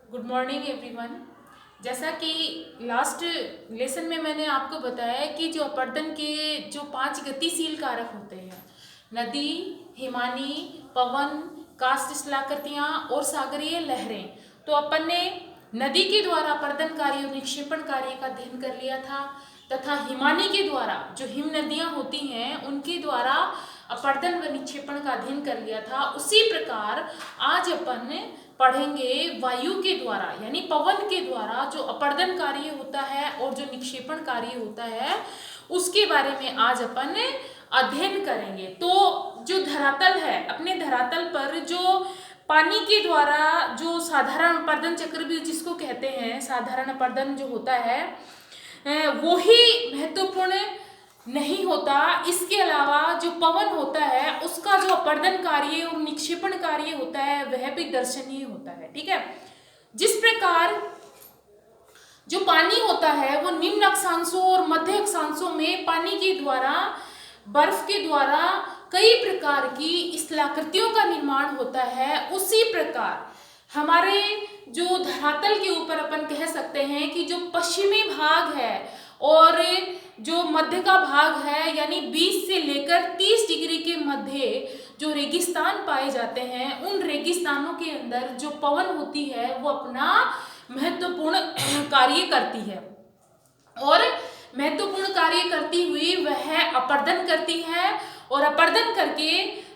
Good morning everyone. जैसा कि last lesson में मैंने आपको बताया कि जो अपर्दन के जो 5 गतिशील कारक होते हैं, नदी, हिमानी, पवन, काष्ठ शिलाकृतियाँ और सागरीय लहरें, तो अपन ने नदी के द्वारा अपर्दन कार्य और निक्षेपण कार्य का अध्ययन कर लिया था तथा हिमानी के द्वारा जो हिम नदियाँ होती हैं उनके द्वारा अपर्दन व निक्षेपण का अध्ययन कर लिया था। उसी प्रकार आज अपन पढ़ेंगे वायु के द्वारा यानी पवन के द्वारा जो अपर्दन कार्य होता है और जो निक्षेपण कार्य होता है उसके बारे में आज अपन अध्ययन करेंगे। तो जो धरातल है, अपने धरातल पर जो पानी के द्वारा जो साधारण अपर्दन चक्र भी जिसको कहते हैं, साधारण अपर्दन जो होता है वो ही महत्वपूर्ण नहीं होता। इसके अलावा जो पवन होता है उसका जो अपर्दन कार्य और निक्षेपण कार्य होता है वह भी दर्शनीय होता है। ठीक है, जिस प्रकार जो पानी होता है वो निम्न अक्षांशों और मध्य अक्षांशों में पानी के द्वारा, बर्फ के द्वारा कई प्रकार की स्थलाकृतियों का निर्माण होता है। उसी प्रकार हमारे जो धरातल के ऊपर अपन कह सकते हैं कि जो पश्चिमी भाग है और जो मध्य का भाग है यानी 20 से लेकर 30 डिग्री के मध्य जो रेगिस्तान पाए जाते हैं, उन रेगिस्तानों के अंदर जो पवन होती है वो अपना महत्वपूर्ण कार्य करती है और महत्वपूर्ण कार्य करती हुई वह अपर्दन करती है और अपर्दन करके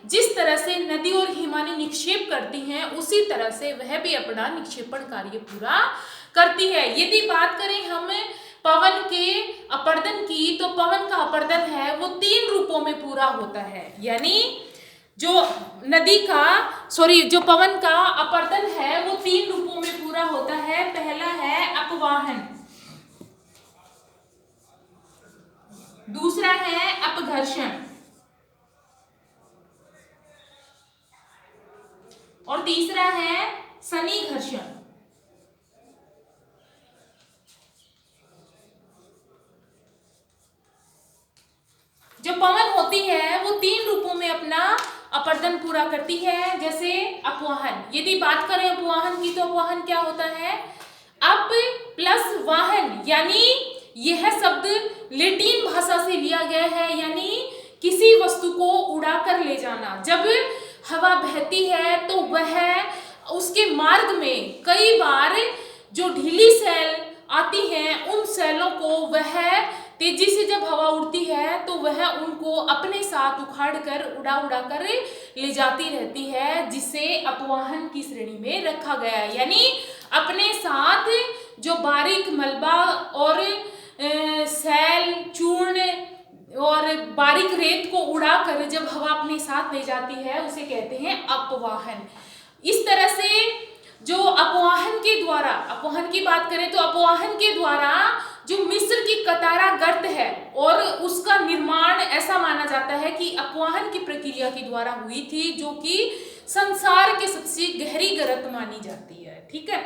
जिस तरह से नदी और हिमानी निक्षेप करती हैं उसी तरह से वह भी अपना निक्षेपण कार्य पूरा करती है। यदि बात करें हम पवन के अपर्दन की, तो पवन का अपर्दन है वो 3 रूपों में पूरा होता है। यानी जो पवन का अपर्दन है वो 3 रूपों में पूरा होता है। पहला है अपवाहन, दूसरा है अपघर्षण और तीसरा है सन्निघर्षण। जो पवन होती है वो 3 रूपों में अपना अपर्दन पूरा करती है। जैसे अपवाहन, यदि बात करें अपवाहन की, तो अपवाहन क्या होता है? अप प्लस वाहन, यानी यह शब्द लैटिन भाषा से लिया गया है, यानी किसी वस्तु को उड़ाकर ले जाना। जब हवा बहती है तो वह उसके मार्ग में कई बार जो ढीली सैल आती हैं उन सैलों को वह तेजी से जब हवा उड़ती है तो वह उनको अपने साथ उखाड़ कर उड़ा कर ले जाती रहती है, जिसे अपवाहन की श्रेणी में रखा गया है। यानी अपने साथ जो बारीक मलबा और सैल, चूर्ण और बारीक रेत को उड़ाकर जब हवा अपने साथ ले जाती है उसे कहते हैं अपवाहन। इस तरह से जो अपवाहन की बात करें तो अपवाहन के द्वारा जो मिस्र की कतारा गर्त है और उसका निर्माण ऐसा माना जाता है कि अपवाहन की प्रक्रिया के द्वारा हुई थी, जो कि संसार के सबसे गहरी गर्त मानी जाती है। ठीक है,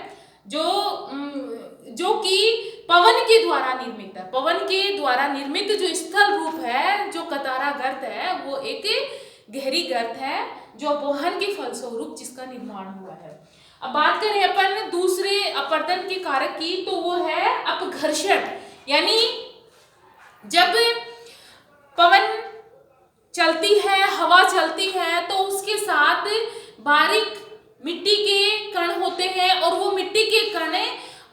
जो कि पवन के द्वारा निर्मित है। पवन के द्वारा निर्मित जो स्थल रूप है, जो कतारा गर्त है, वो एक गहरी गर्त है जो अपवाहन के फलस्वरूप जिसका निर्माण हुआ है। अब बात करें अपन दूसरे अपर्दन के कारक की, तो वो है अपघर्षण। यानी जब पवन चलती है, हवा चलती है, तो उसके साथ बारीक मिट्टी के कण होते हैं और वो मिट्टी के कण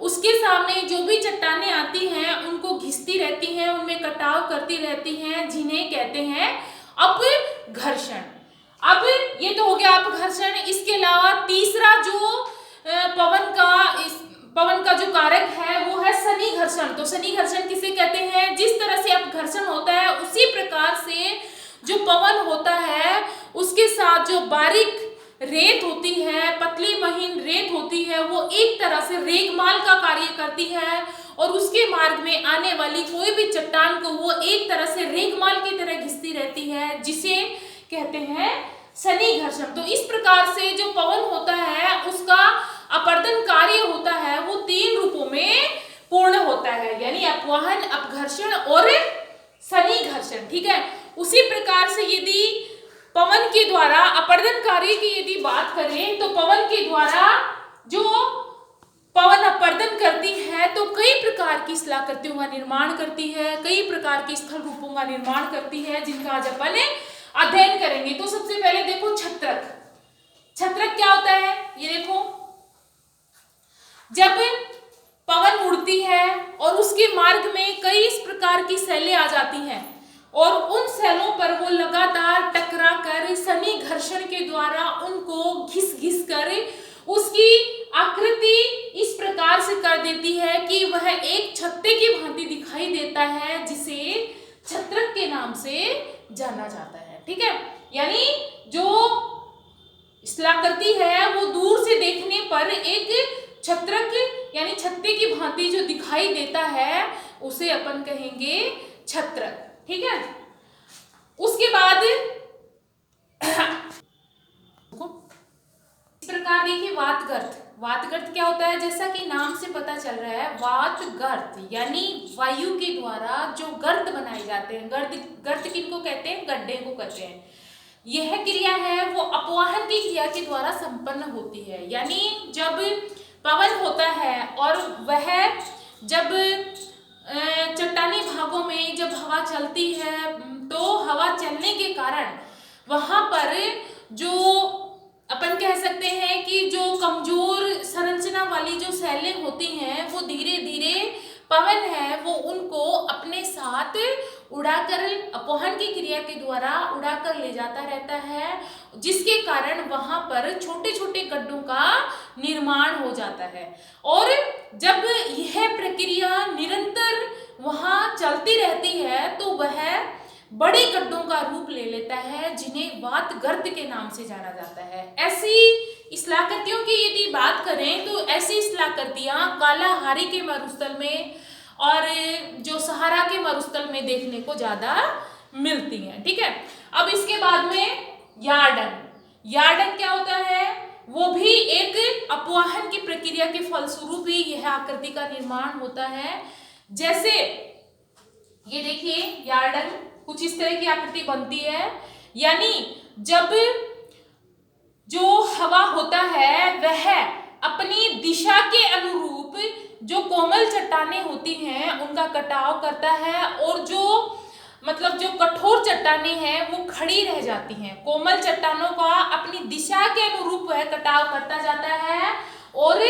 उसके सामने जो भी चट्टानें आती हैं उनको घिसती रहती हैं, उनमें कटाव करती रहती हैं, जिन्हें कहते हैं अपघर्षण। अब ये तो हो गया अपघर्षण। इसके अलावा तीसरा जो पवन का जो कारक है वो है सन्निघर्षण। तो सन्निघर्षण किसे कहते हैं? जिस तरह से अपघर्षण होता है उसी प्रकार से जो पवन होता है उसके साथ जो बारीक रेत होती है, पतली महीन रेत होती है, वो एक तरह से रेगमाल का कार्य करती है और उसके मार्ग में आने वाली कोई भी चट्टान को वो एक तरह से रेगमाल की तरह घिसती रहती है, जिसे कहते हैं सन्निघर्षण। तो इस प्रकार से जो पवन होता है उसका अपर्दन कार्य होता है वो 3 रूपों में पूर्ण होता है, यानी अपवाहन, अपघर्षण और सन्निघर्षण। ठीक है, उसी प्रकार से यदि पवन के द्वारा अपर्दन कार्य की यदि बात करें तो पवन के द्वारा जो की स्थलाकृतियों का निर्माण करती है, कई प्रकार के स्थल रूपों का निर्माण करती है, जिनका आज अपन अध्ययन करेंगे। तो सबसे पहले देखो छत्रक। छत्रक क्या होता है, ये देखो, जब पवन उड़ती है और उसके मार्ग में कई इस प्रकार की सैलें आ जाती हैं और उन सैलों पर वो लगातार टकरा कर सनी घर्षण के द्वारा उनको घिस घिस कर उसकी आकृति इस प्रकार से कर देती है कि वह एक छत्ते की भांति दिखाई देता है, जिसे छत्रक के नाम से जाना जाता है। ठीक है, यानी जो स्थलाकृति है वो दूर से देखने पर एक छत्रक यानी छत्ते की भांति जो दिखाई देता है उसे अपन कहेंगे छत्रक। ठीक है, उसके बाद इस प्रकार देखिए वातगर्त। वातगर्त क्या होता है, जैसा कि नाम से पता चल रहा है, वातगर्त यानी वायु के द्वारा जो गर्त बनाए जाते हैं। गर्त किनको कहते हैं, गड्ढे को कहते हैं। यह क्रिया है वो अपवाहन की क्रिया के द्वारा संपन्न होती है, यानी जब पवन होता है और वह जब चट्टानी भागों में जब हवा चलती है तो हवा चलने के कारण वहां पर जो अपन कह सकते हैं कि जो कमजोर संरचना वाली जो सैलें होती हैं वो धीरे धीरे पवन है वो उनको अपने साथ उड़ाकर अपवहन की क्रिया के द्वारा उड़ाकर ले जाता रहता है, जिसके कारण वहां पर छोटे छोटे गड्ढों का निर्माण हो जाता है। और जब यह प्रक्रिया निरंतर वहां चलती रहती है तो वह बड़े गड्ढों का रूप ले लेता है, जिन्हें वातगर्त के नाम से जाना जाता है। ऐसी स्थलाकृतियों की यदि बात करें तो ऐसी स्थलाकृतियां कालाहारी के मरुस्थल में और जो सहारा के मरुस्थल में देखने को ज्यादा मिलती हैं। ठीक है, अब इसके बाद में यार्डन। यार्डन क्या होता है, वो भी एक अपवाहन की प्रक्रिया के फलस्वरूप ही यह आकृति का निर्माण होता है। जैसे ये देखिए, यार्डन कुछ इस तरह की आकृति बनती है, यानी जब जो हवा होता है वह अपनी दिशा के अनुरूप जो कोमल चट्टानें होती हैं उनका कटाव करता है और जो मतलब जो कठोर चट्टानें हैं वो खड़ी रह जाती हैं। कोमल चट्टानों का अपनी दिशा के अनुरूप वह कटाव करता जाता है और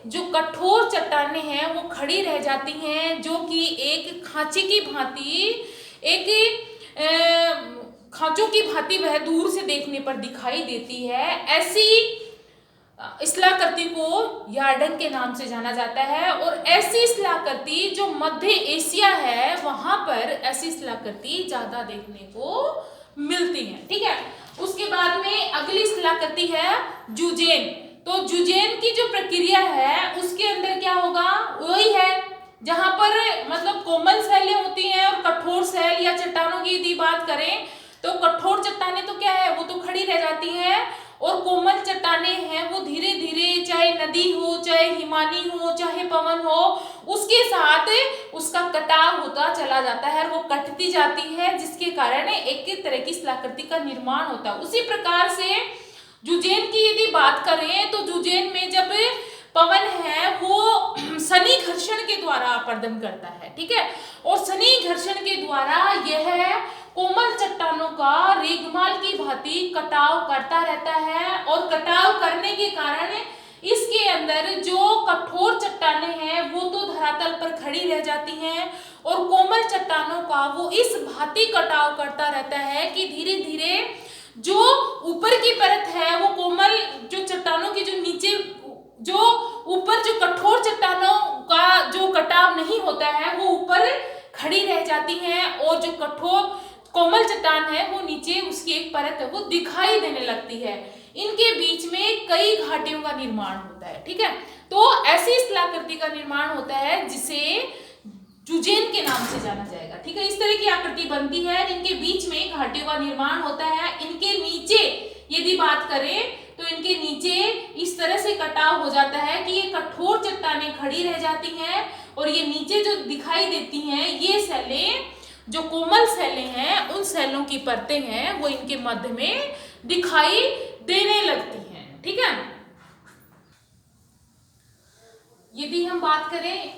जो कठोर चट्टानें हैं वो खड़ी रह जाती हैं, जो कि एक खांचे की भांति खांचों की भांति वह दूर से देखने पर दिखाई देती है। ऐसी स्थलाकृति को यार्डन के नाम से जाना जाता है और ऐसी स्थलाकृति जो मध्य एशिया है वहां पर ऐसी स्थलाकृति ज्यादा देखने को मिलती है। ठीक है, उसके बाद में अगली स्थलाकृति है जुजेन। तो जुजेन की जो प्रक्रिया है उसके अंदर क्या होगा, वही है जहां पर मतलब कोमल सैलें होती हैं और कठोर सैल या चट्टानों की यदि बात करें तो कठोर चट्टानें तो क्या है, वो तो खड़ी रह जाती हैं और कोमल चट्टानें हैं वो धीरे धीरे, चाहे नदी हो, चाहे हिमानी हो, चाहे पवन हो, उसके साथ उसका कटाव होता चला जाता है और वो कटती जाती है, जिसके कारण एक तरह की स्थलाकृति का निर्माण होता है। उसी प्रकार से जुजेन की यदि बात करें तो जुजेन में जब पवन है वो सनी घर्षण के द्वारा अपर्दन करता है। ठीक है, और सनी घर्षण के द्वारा यह कोमल चट्टानों का रेगमाल की भांति कटाव करता रहता है और कटाव करने के कारण इसके अंदर जो कठोर चट्टानें हैं वो तो धरातल पर खड़ी रह जाती हैं और कोमल चट्टानों का वो इस भांति कटाव करता रहता है कि धीरे धीरे जो ऊपर की परत है वो कोमल जो चट्टानों की जो नीचे जो ऊपर जो कठोर चट्टानों का जो कटाव नहीं होता है वो ऊपर खड़ी रह जाती हैं और जो कठोर कोमल चट्टान है वो नीचे उसकी एक परत है वो दिखाई देने लगती है। इनके बीच में कई घाटियों का निर्माण होता है। ठीक है, तो ऐसी स्थलाकृति का निर्माण होता है जिसे जुजेन के नाम से जाना जाएगा। ठीक है, इस तरह की आकृति बनती है, इनके बीच में घाटियों का निर्माण होता है। इनके नीचे यदि बात करें तो इनके नीचे इस तरह से कटाव हो जाता है कि ये कठोर चट्टानें खड़ी रह जाती हैं और ये नीचे जो दिखाई देती हैं ये सैलें जो कोमल सैलें हैं उन सैलों की परतें हैं वो इनके मध्य में दिखाई देने लगती हैं। ठीक है, यदि हम बात करें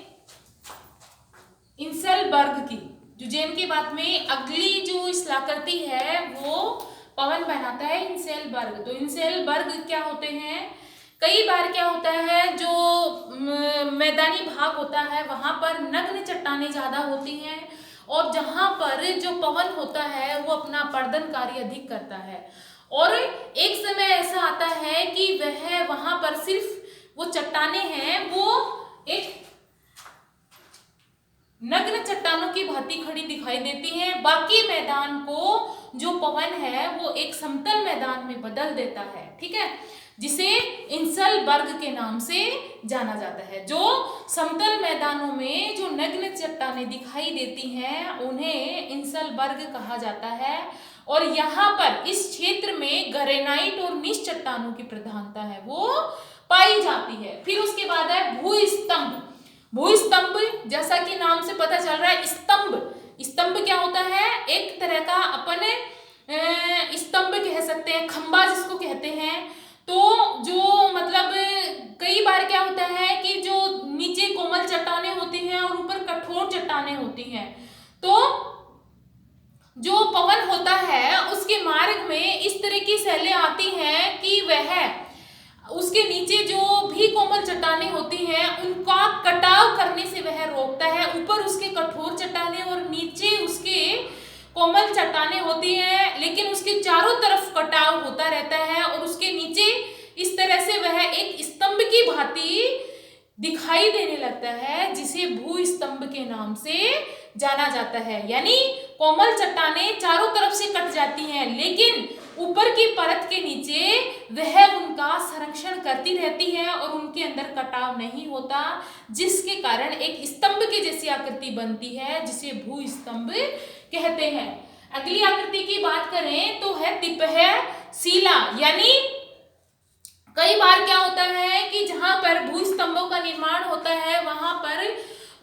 इंसलबर्ग की, जुजेन के बाद में अगली जो शिलाकृति है वो पवन बनाता है इंसलबर्ग। तो इंसलबर्ग क्या होते हैं, कई बार क्या होता है जो मैदानी भाग होता है वहां पर नग्न चट्टानें ज्यादा होती हैं, और जहां पर जो पवन होता है वो अपना पर्दन कार्य अधिक करता है। और एक समय ऐसा आता है कि वह वहां पर सिर्फ वो चट्टानें हैं वो एक नग्न चट्टानों की भांति खड़ी दिखाई देती हैं, बाकी मैदान को जो पवन है वो एक समतल मैदान में बदल देता है, ठीक है, जिसे इंसलबर्ग के नाम से जाना जाता है। जो समतल मैदानों में जो नग्न चट्टानें दिखाई देती हैं उन्हें इंसलबर्ग कहा जाता है। और यहाँ पर इस क्षेत्र में ग्रेनाइट और नीच चट्टानों की प्रधानता है वो पाई जाती है। फिर उसके बाद है भूस्तंभ। भूस्तंभ जैसा कि नाम से पता चल रहा है, स्तंभ, स्तंभ क्या होता है, एक तरह का अपन स्तंभ कह सकते हैं, खंबा जिसको कहते हैं। तो जो मतलब कई बार क्या होता है कि जो नीचे कोमल चट्टानें होती हैं और ऊपर कठोर चट्टानें होती हैं, तो जो पवन होता है उसके मार्ग में इस तरह की शैलें आती हैं कि वह उसके नीचे जो भी कोमल चट्टानें होती हैं उनका कटाव करने से वह रोकता है। ऊपर उसके कठोर चट्टानें और नीचे उसके कोमल चट्टानें होती हैं, लेकिन उसके चारों तरफ कटाव होता रहता है और उसके नीचे इस तरह से वह एक स्तंभ की भांति दिखाई देने लगता है, जिसे भूस्तंभ के नाम से जाना जाता है। यानी कोमल चट्टानें चारों तरफ से कट जाती हैं, लेकिन ऊपर की परत के नीचे वह उनका संरक्षण करती रहती है और उनके अंदर कटाव नहीं होता, जिसके कारण एक स्तंभ के जैसी आकृति बनती है, जिसे भूस्तंभ कहते हैं। अगली आकृति की बात करें तो है तिपह शिला। यानी कई बार क्या होता है कि जहां पर भूस्तंभों का निर्माण होता है वहां पर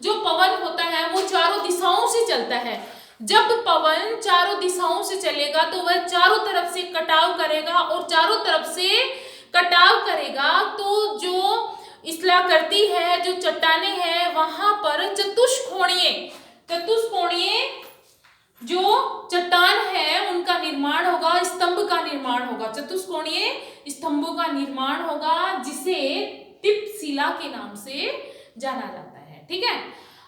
जो पवन होता है वो चारों दिशाओं से चलता है। जब पवन चारों दिशाओं से चलेगा तो वह चारों तरफ से कटाव करेगा, और चारों तरफ से कटाव करेगा तो जो शिलाकृति है, जो चट्टानें हैं, वहां पर चतुष्कोणीय जो चट्टान है उनका निर्माण होगा, स्तंभ का निर्माण होगा, चतुष्कोणीय स्तंभों का निर्माण होगा, जिसे तिपशिला के नाम से जाना जाता है, ठीक है।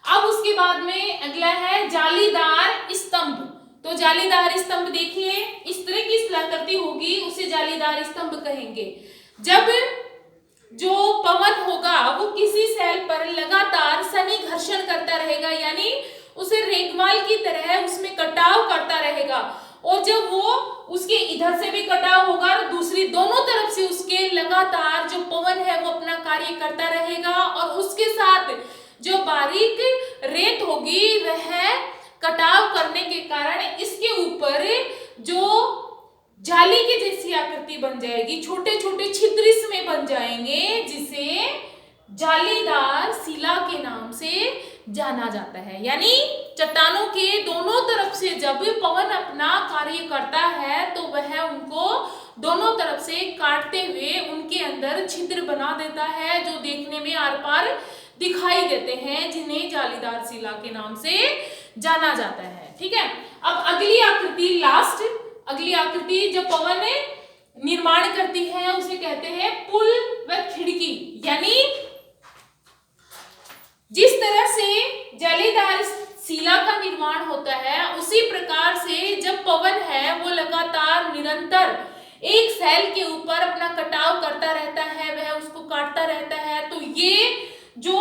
अब उसके बाद में अगला है जालीदार स्तंभ। तो जालीदार स्तंभ देखिए, इस तरह की शिलाकृति होगी उसे जालीदार स्तंभ कहेंगे। जब जो पवन होगा वो किसी शैल पर लगातार शनि घर्षण करता रहेगा, यानी उसे रेगमाल की तरह उसमें कटाव करता रहेगा, और जब वो उसके इधर से भी कटाव होगा और दूसरी दोनों तरफ से उसके लगातार जो पवन है वो अपना कार्य करता रहेगा, और उसके साथ जो बारीक रेत होगी वह कटाव करने के कारण इसके ऊपर जो जाली की जैसी आकृति बन जाएगी, छोटे छोटे छिद्र इसमें बन जाएंगे, जिसे जालीदार शिला के नाम से जाना जाता है। यानी चट्टानों के दोनों तरफ से जब पवन अपना कार्य करता है तो वह उनको दोनों तरफ से काटते हुए उनके अंदर छिद्र बना देता है, जो देखने में आर पार दिखाई देते हैं, जिन्हें जालीदार शिला के नाम से जाना जाता है, ठीक है। अब अगली आकृति, लास्ट अगली आकृति जो पवन निर्माण करती है उसे कहते हैं पुल व खिड़की। यानी जिस तरह से जालीदार शिला का निर्माण होता है उसी प्रकार से जब पवन है वो लगातार निरंतर एक शैल के ऊपर अपना कटाव करता रहता है, वह उसको काटता रहता है, तो ये जो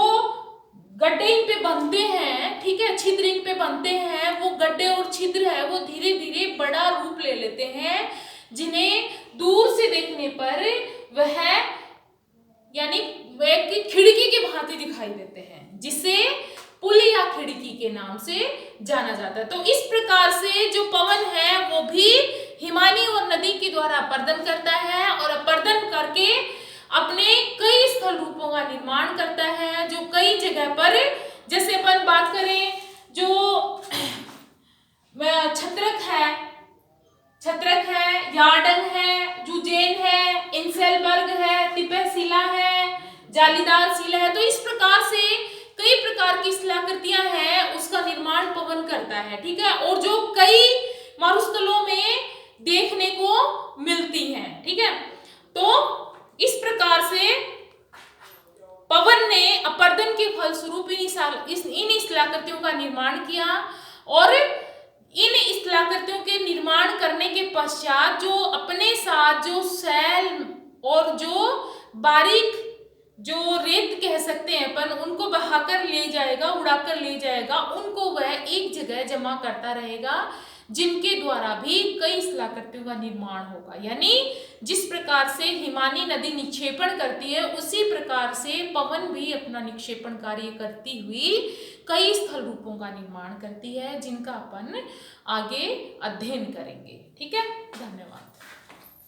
गड्ढे इन पे बनते हैं, ठीक है, छिद्र इन पे बनते हैं, वो गड्ढे और छिद्र है वो धीरे धीरे बड़ा रूप ले लेते हैं, जिन्हें दूर से देखने पर वह यानी एक खिड़की की भांति दिखाई देते हैं, जिसे पुल या खिड़की के नाम से जाना जाता है। तो इस प्रकार से जो पवन है वो भी हिमानी और नदी के द्वारा अपर्दन करता है, और अपर्दन करके अपने कई स्थल रूपों का निर्माण करता है, जो कई जगह पर, जैसे अपन बात करें जो छत्रक है, यार्डन है, जुजेन है, इंसेलबर्ग है, तिपह शिला है, जालीदार शिला है। तो इस प्रकार से कई प्रकार की स्थलाकृतियां हैं उसका निर्माण पवन करता है, ठीक है, और जो कई मरुस्थलों में देखने को मिलती हैं, ठीक है। तो इस प्रकार से पवन ने अपर्दन के फलस्वरूप इन स्थलाकृतियों का निर्माण किया और इन स्थलाकृतियों के निर्माण करने के पश्चात जो अपने साथ जो सैल और जो बारीक जो रेत कह सकते हैं अपन, उनको बहाकर ले जाएगा, उड़ाकर ले जाएगा, उनको वह एक जगह जमा करता रहेगा, जिनके द्वारा भी कई स्थलाकृतियों का निर्माण होगा। यानी जिस प्रकार से हिमानी नदी निक्षेपण करती है, उसी प्रकार से पवन भी अपना निक्षेपण कार्य करती हुई कई स्थल रूपों का निर्माण करती है, जिनका अपन आगे अध्ययन करेंगे। ठीक है, धन्यवाद।